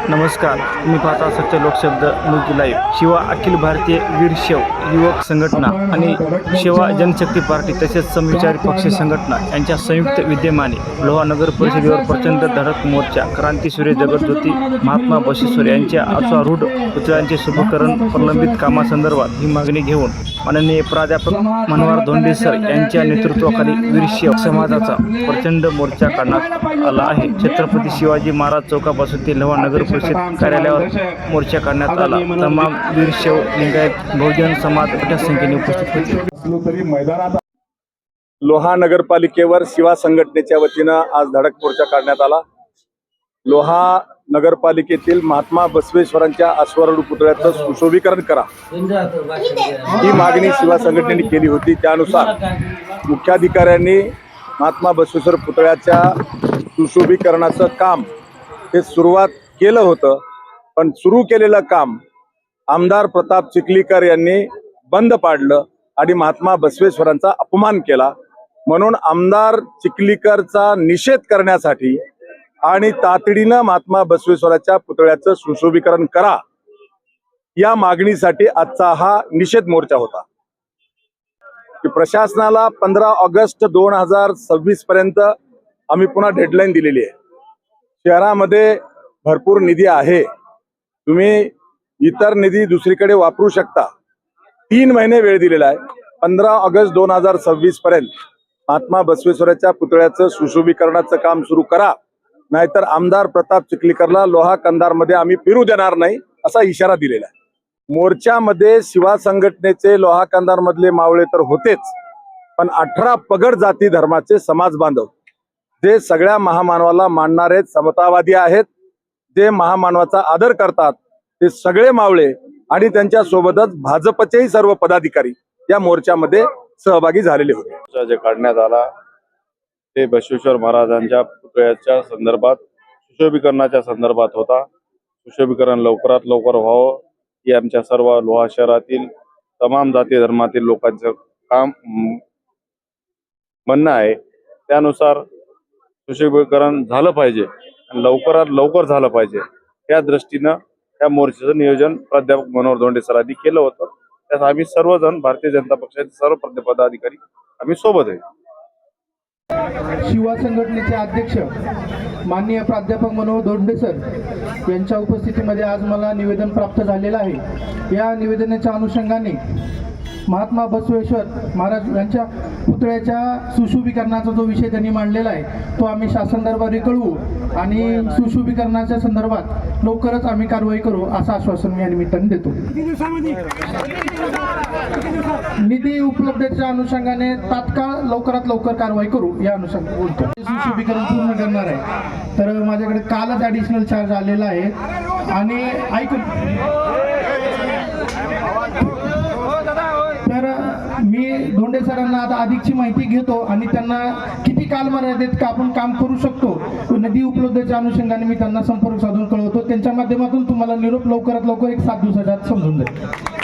नमस्कार, मी पाहता सत्य लोकशब्द न्यूज लाईव्ह. शिवा अखिल भारतीय वीरशैव युवक संघटना आणि शिवा जनशक्ती पार्टी तसेच समविचारी पक्ष संघटना यांच्या संयुक्त विद्यमाने लोहा नगर परिषदेवर प्रचंड धडक मोर्चा, क्रांतीसूर्य जगज्योती महात्मा बसवेश्वर यांच्या अश्वारूढ पुतळ्यांचे शुभकरण प्रलंबित कामासंदर्भात ही मागणी घेऊन माननीय प्राध्यापक मनोहर धोंडे सर यांच्या नेतृत्वाखाली वीरशैव समाजाचा प्रचंड मोर्चा काढण्यात आला आहे. छत्रपती शिवाजी महाराज चौकापासून ते लोहा नगर परिषद कार्यालयावर मोर्चा काढण्यात आला. तमाम वीरशैव लिंगायत बहुजन समाज मोठ्या संख्येने उपस्थित होते. लोहा नगरपालिकेवर शिवा संघटनेच्या वतीनं आज धडक मोर्चा काढण्यात आला. लोहा नगरपालिकेतील महात्मा बसवेश्वरांच्या अश्वारूढ पुतळ्याचं सुशोभीकरण करा ही मागणी शिवा संघटनेने केली होती. त्यानुसार मुख्याधिकाऱ्यांनी महात्मा बसवेश्वर पुतळ्याच्या सुशोभीकरणाचं काम हे सुरुवात केलं होतं, पण सुरू केलेलं काम आमदार प्रताप चिखलीकर यांनी बंद पाडलं आणि महात्मा बसवेश्वरांचा अपमान केला. म्हणून आमदार चिखलीकरचा निषेध करण्यासाठी आणि तातडीनं महात्मा बसवेश्वराच्या पुतळ्याचं सुशोभीकरण करा या मागणीसाठी आजचा हा निषेध मोर्चा होता. प्रशासनाला 15 ऑगस्ट 2026 पर्यंत आम्ही पुन्हा डेडलाईन दिलेली आहे. शहरामध्ये भरपूर निधी आहे, तुम्ही इतर निधी दुसरीकडे वापरू शकता. 3 महिने वेळ दिलेला आहे. 15 ऑगस्ट 2026 पर्यंत महात्मा बसवेश्वराच्या पुतळ्याचं सुशोभीकरणाचं काम सुरू करा, नाहीतर आमदार प्रताप चिखलीकरला लोहा कंधारमध्ये आम्ही फिरू देणार नाही असा इशारा दिलेला आहे. मोर्चामध्ये शिवा संघटनेचे लोहा कंधार मधले मावळे तर होतेच, पण 18 पगड जाती धर्माचे समाज बांधव जे सगळ्या महामानवाला मानणारे समतावादी आहेत, जे महामानवाचा आदर करतात, ते सगळे मावळे आणि त्यांच्या सोबतच भाजपचेही सर्व पदाधिकारी या मोर्चामध्ये सहभागी झालेले होते. जे काढण्यात आला ते बसवेश्वर महाराजांच्या पुतळ्याच्या संदर्भात सुशोभीकरणाच्या संदर्भात होता. सुशोभीकरण लवकरात लवकर व्हावं ही आमच्या सर्व लोहा शहरातील तमाम जाती धर्मातील लोकांचं काम म्हणणं आहे. त्यानुसार सुशोभीकरण झालं पाहिजे आणि लवकरात लवकर झालं पाहिजे या दृष्टीनं त्या मोर्चाचं नियोजन प्राध्यापक मनोहर धोंडे सरांनी केलं होतं. त्यात आम्ही सर्वजण भारतीय जनता पक्षाचे सर्व पदाधिकारी आम्ही सोबत आहे. शिवा संघटनेचे अध्यक्ष माननीय प्राध्यापक मनोहर धोंडे सर यांच्या उपस्थितीमध्ये आज मला निवेदन प्राप्त झालेलं आहे. या निवेदनाच्या अनुषंगाने महात्मा बसवेश्वर महाराज यांच्या पुतळ्याच्या सुशोभीकरणाचा जो विषय त्यांनी मांडलेला आहे तो आम्ही शासन दरबारी कळवू आणि सुशोभीकरणाच्या संदर्भात लवकरच आम्ही कारवाई करू असं आश्वासन मी या निमित्ताने देतो. निधी उपलब्धतेच्या अनुषंगाने तात्काळ लवकरात लवकर कारवाई करू या अनुषंगाने बोलतो. सुशोभीकरण पूर्ण करणार आहे तर माझ्याकडे कालच ॲडिशनल चार्ज आलेला आहे आणि ऐकून तर मी धोंडे सरांना आता अधिकची माहिती घेतो आणि त्यांना किती कालमर्यादेत का आपण काम करू शकतो नदी उपलब्धतेच्या अनुषंगाने मी त्यांना संपर्क साधून कळवतो. त्यांच्या माध्यमातून तुम्हाला निरोप लवकरात लवकर एक 7 दिवसाच्या आत समजून जाईल.